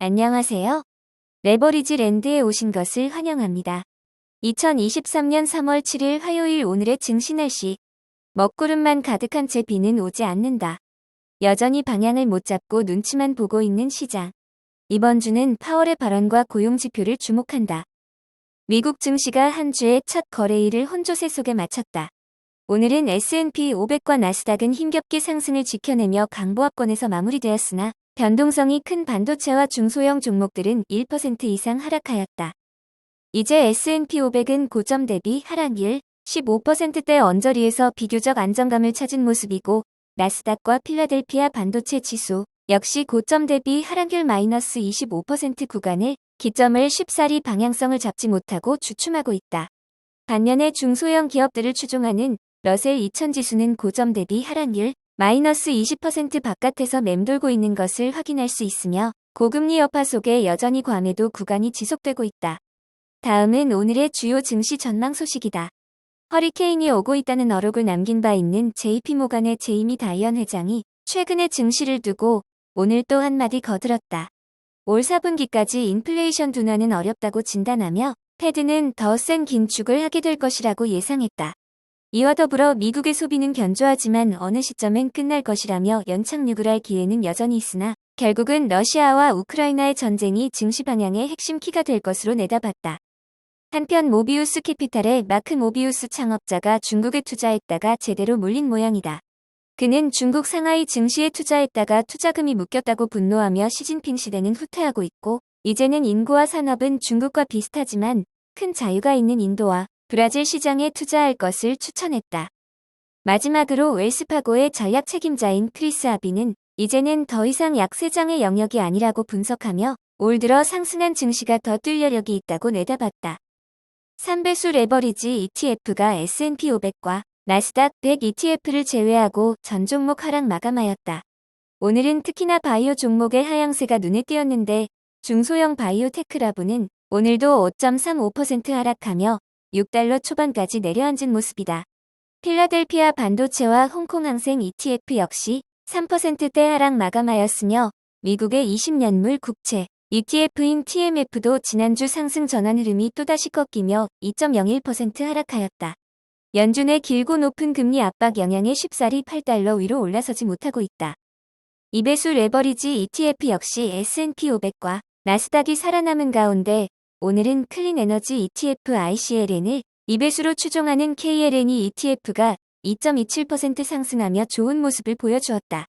안녕하세요. 레버리지 랜드에 오신 것을 환영합니다. 2023년 3월 7일 화요일 오늘의 증시 날씨. 먹구름만 가득한 채 비는 오지 않는다. 여전히 방향을 못 잡고 눈치만 보고 있는 시장. 이번 주는 파월의 발언과 고용지표를 주목한다. 미국 증시가 한 주의 첫 거래일을 혼조세 속에 마쳤다. 오늘은 S&P 500과 나스닥은 힘겹게 상승을 지켜내며 강보합권에서 마무리되었으나 변동성이 큰 반도체와 중소형 종목들은 1% 이상 하락하였다. 이제 S&P 500은 고점 대비 하락률 15%대 언저리에서 비교적 안정감을 찾은 모습이고 나스닥과 필라델피아 반도체 지수 역시 고점 대비 하락률 마이너스 25% 구간을 기점을 쉽사리 방향성을 잡지 못하고 주춤하고 있다. 반면에 중소형 기업들을 추종하는 러셀 2000 지수는 고점 대비 하락률 마이너스 20% 바깥에서 맴돌고 있는 것을 확인할 수 있으며 고금리 여파 속에 여전히 과매도 구간이 지속되고 있다. 다음은 오늘의 주요 증시 전망 소식이다. 허리케인이 오고 있다는 어록을 남긴 바 있는 JP모간의 제이미 다이언 회장이 최근의 증시를 두고 오늘 또 한마디 거들었다. 올 4분기까지 인플레이션 둔화는 어렵다고 진단하며 패드는 더 센 긴축을 하게 될 것이라고 예상했다. 이와 더불어 미국의 소비는 견조하지만 어느 시점엔 끝날 것이라며 연착륙을 할 기회는 여전히 있으나 결국은 러시아와 우크라이나의 전쟁이 증시 방향의 핵심 키가 될 것으로 내다봤다. 한편 모비우스 캐피탈의 마크 모비우스 창업자가 중국에 투자했다가 제대로 물린 모양이다. 그는 중국 상하이 증시에 투자했다가 투자금이 묶였다고 분노하며 시진핑 시대는 후퇴하고 있고 이제는 인구와 산업은 중국과 비슷하지만 큰 자유가 있는 인도와 브라질 시장에 투자할 것을 추천했다. 마지막으로 웰스파고의 전략 책임자인 크리스 아비는 이제는 더 이상 약세장의 영역이 아니라고 분석하며 올 들어 상승한 증시가 더 뛸 여력이 있다고 내다봤다. 3배수 레버리지 ETF가 S&P 500과 나스닥 100 ETF를 제외하고 전 종목 하락 마감하였다. 오늘은 특히나 바이오 종목의 하향세가 눈에 띄었는데 중소형 바이오테크라보는 오늘도 5.35% 하락하며 6달러 초반까지 내려앉은 모습이다. 필라델피아 반도체와 홍콩항생 ETF 역시 3%대 하락 마감하였으며 미국의 20년물 국채 ETF인 TMF도 지난주 상승 전환 흐름이 또다시 꺾이며 2.01% 하락하였다. 연준의 길고 높은 금리 압박 영향에 쉽사리 8달러 위로 올라서지 못하고 있다. 2배수 레버리지 ETF 역시 S&P 500과 나스닥이 살아남은 가운데 오늘은 클린 에너지 ETF ICLN을 2배수로 추종하는 KLNE ETF가 2.27% 상승하며 좋은 모습을 보여주었다.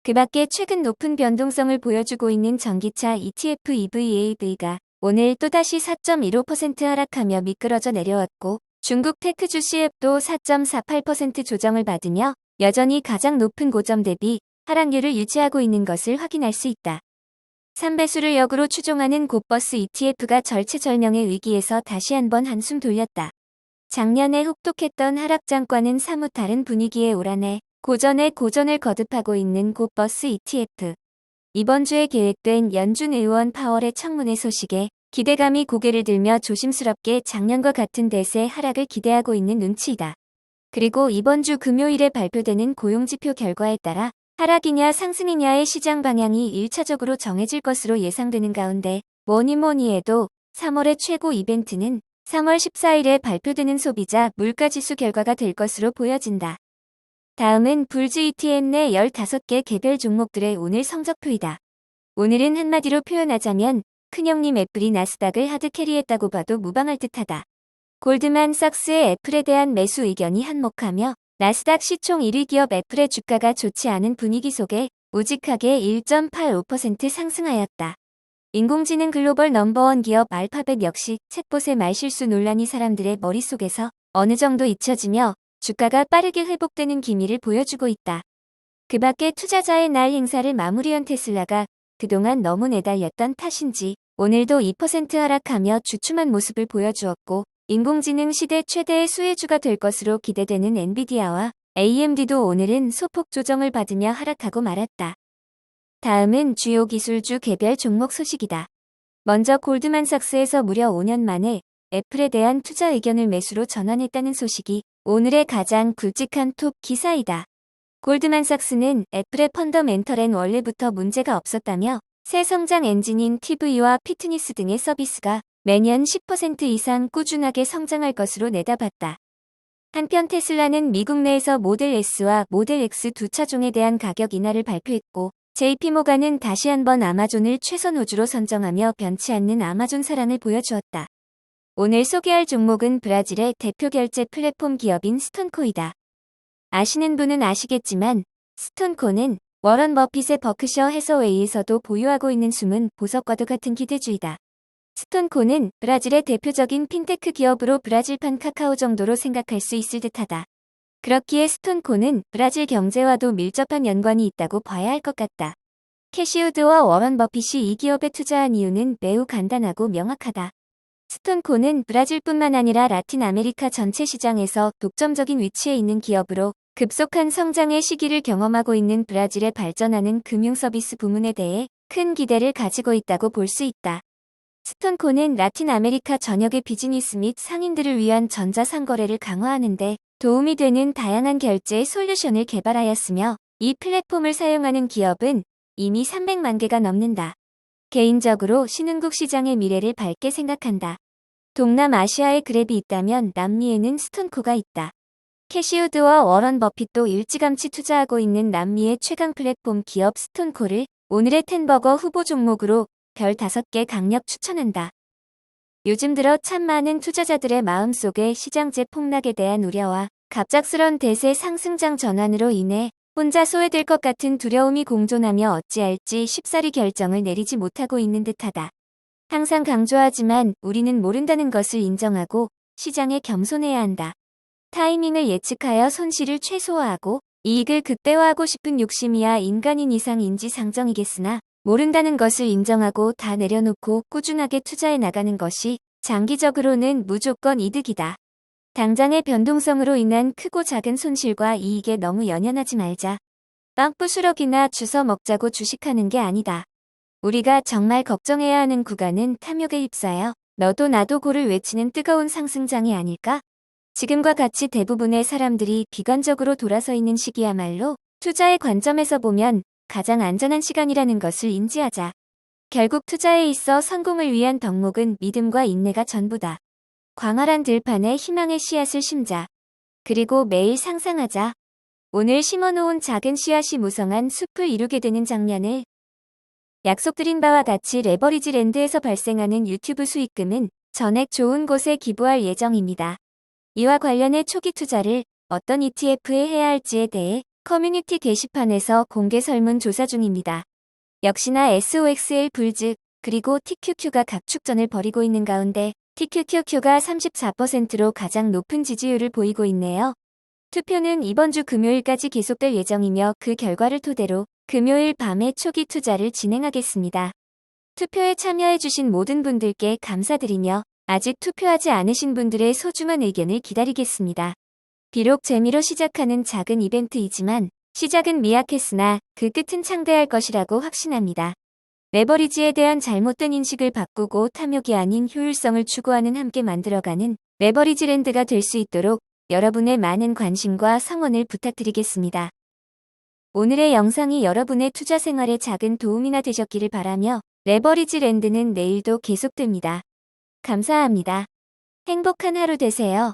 그 밖에 최근 높은 변동성을 보여주고 있는 전기차 ETF EVAV가 오늘 또다시 4.15% 하락하며 미끄러져 내려왔고 중국 테크주 CF도 4.48% 조정을 받으며 여전히 가장 높은 고점 대비 하락률을 유지하고 있는 것을 확인할 수 있다. 3배수를 역으로 추종하는 고버스 ETF가 절체절명의 위기에서 다시 한번 한숨 돌렸다. 작년에 혹독했던 하락장과는 사뭇 다른 분위기의 올 한해 고전에 고전을 거듭하고 있는 고버스 ETF. 이번 주에 계획된 연준 의원 파월의 청문회 소식에 기대감이 고개를 들며 조심스럽게 작년과 같은 대세 하락을 기대하고 있는 눈치이다. 그리고 이번 주 금요일에 발표되는 고용지표 결과에 따라 하락이냐 상승이냐의 시장 방향이 1차적으로 정해질 것으로 예상되는 가운데 뭐니 해도 3월의 최고 이벤트는 3월 14일에 발표되는 소비자 물가지수 결과가 될 것으로 보여진다. 다음은 불즈 ETF 내 15개 개별 종목들의 오늘 성적표이다. 오늘은 한마디로 표현하자면 큰형님 애플이 나스닥을 하드캐리했다고 봐도 무방할 듯하다. 골드만삭스의 애플에 대한 매수 의견이 한몫하며 나스닥 시총 1위 기업 애플의 주가가 좋지 않은 분위기 속에 우직하게 1.85% 상승하였다. 인공지능 글로벌 넘버원 기업 알파벳 역시 챗봇의 말실수 논란이 사람들의 머릿속에서 어느 정도 잊혀지며 주가가 빠르게 회복되는 기미를 보여주고 있다. 그 밖에 투자자의 날 행사를 마무리한 테슬라가 그동안 너무 내달렸던 탓인지 오늘도 2% 하락하며 주춤한 모습을 보여주었고 인공지능 시대 최대의 수혜주가 될 것으로 기대되는 엔비디아와 AMD도 오늘은 소폭 조정을 받으며 하락하고 말았다. 다음은 주요 기술주 개별 종목 소식이다. 먼저 골드만삭스에서 무려 5년 만에 애플에 대한 투자 의견을 매수로 전환했다는 소식이 오늘의 가장 굵직한 톱 기사이다. 골드만삭스는 애플의 펀더멘털엔 원래부터 문제가 없었다며 새 성장 엔진인 TV와 피트니스 등의 서비스가 매년 10% 이상 꾸준하게 성장할 것으로 내다봤다. 한편 테슬라는 미국 내에서 모델 S와 모델 X 두 차종에 대한 가격 인하를 발표했고, JP모간은 다시 한번 아마존을 최선 우주로 선정하며 변치 않는 아마존 사랑을 보여주었다. 오늘 소개할 종목은 브라질의 대표 결제 플랫폼 기업인 스톤코이다. 아시는 분은 아시겠지만 스톤코는 워런 버핏의 버크셔 해서웨이에서도 보유하고 있는 숨은 보석과도 같은 기대주의다. 스톤코는 브라질의 대표적인 핀테크 기업으로 브라질판 카카오 정도로 생각할 수 있을 듯하다. 그렇기에 스톤코는 브라질 경제와도 밀접한 연관이 있다고 봐야 할 것 같다. 캐시우드와 워런 버핏이 이 기업에 투자한 이유는 매우 간단하고 명확하다. 스톤코는 브라질뿐만 아니라 라틴 아메리카 전체 시장에서 독점적인 위치에 있는 기업으로 급속한 성장의 시기를 경험하고 있는 브라질의 발전하는 금융 서비스 부문에 대해 큰 기대를 가지고 있다고 볼 수 있다. 스톤코는 라틴 아메리카 전역의 비즈니스 및 상인들을 위한 전자상거래를 강화하는 데 도움이 되는 다양한 결제 솔루션을 개발하였으며, 이 플랫폼을 사용하는 기업은 이미 300만 개가 넘는다. 개인적으로 신흥국 시장의 미래를 밝게 생각한다. 동남아시아에 그랩이 있다면 남미에는 스톤코가 있다. 캐시우드와 워런 버핏도 일찌감치 투자하고 있는 남미의 최강 플랫폼 기업 스톤코를 오늘의 텐버거 후보 종목으로 별 5개 강력 추천한다. 요즘 들어 참 많은 투자자들의 마음속에 시장재 폭락에 대한 우려와 갑작스런 대세 상승장 전환으로 인해 혼자 소외될 것 같은 두려움이 공존하며 어찌할지 쉽사리 결정을 내리지 못하고 있는 듯하다. 항상 강조하지만 우리는 모른다는 것을 인정하고 시장에 겸손해야 한다. 타이밍을 예측하여 손실을 최소화하고 이익을 극대화하고 싶은 욕심이야 인간인 이상 인지상정이겠으나, 모른다는 것을 인정하고 다 내려놓고 꾸준하게 투자해 나가는 것이 장기적으로는 무조건 이득이다. 당장의 변동성으로 인한 크고 작은 손실과 이익에 너무 연연하지 말자. 빵 부스럭이나 주워 먹자고 주식하는 게 아니다. 우리가 정말 걱정해야 하는 구간은 탐욕에 휩싸여 너도 나도 고를 외치는 뜨거운 상승장이 아닐까? 지금과 같이 대부분의 사람들이 비관적으로 돌아서 있는 시기야말로 투자의 관점에서 보면 가장 안전한 시간이라는 것을 인지하자. 결국 투자에 있어 성공을 위한 덕목은 믿음과 인내가 전부다. 광활한 들판에 희망의 씨앗을 심자. 그리고 매일 상상하자. 오늘 심어놓은 작은 씨앗이 무성한 숲을 이루게 되는 장면을. 약속드린 바와 같이 레버리지 랜드에서 발생하는 유튜브 수익금은 전액 좋은 곳에 기부할 예정입니다. 이와 관련해 초기 투자를 어떤 ETF에 해야 할지에 대해 커뮤니티 게시판에서 공개 설문 조사 중입니다. 역시나 SOXL 불즉, 그리고 TQQ가 각축전을 벌이고 있는 가운데 TQQQ가 34%로 가장 높은 지지율을 보이고 있네요. 투표는 이번 주 금요일까지 계속될 예정이며 그 결과를 토대로 금요일 밤에 초기 투자를 진행하겠습니다. 투표에 참여해주신 모든 분들께 감사드리며 아직 투표하지 않으신 분들의 소중한 의견을 기다리겠습니다. 비록 재미로 시작하는 작은 이벤트이지만 시작은 미약했으나 그 끝은 창대할 것이라고 확신합니다. 레버리지에 대한 잘못된 인식을 바꾸고 탐욕이 아닌 효율성을 추구하는 함께 만들어가는 레버리지 랜드가 될 수 있도록 여러분의 많은 관심과 성원을 부탁드리겠습니다. 오늘의 영상이 여러분의 투자 생활에 작은 도움이나 되셨기를 바라며 레버리지 랜드는 내일도 계속됩니다. 감사합니다. 행복한 하루 되세요.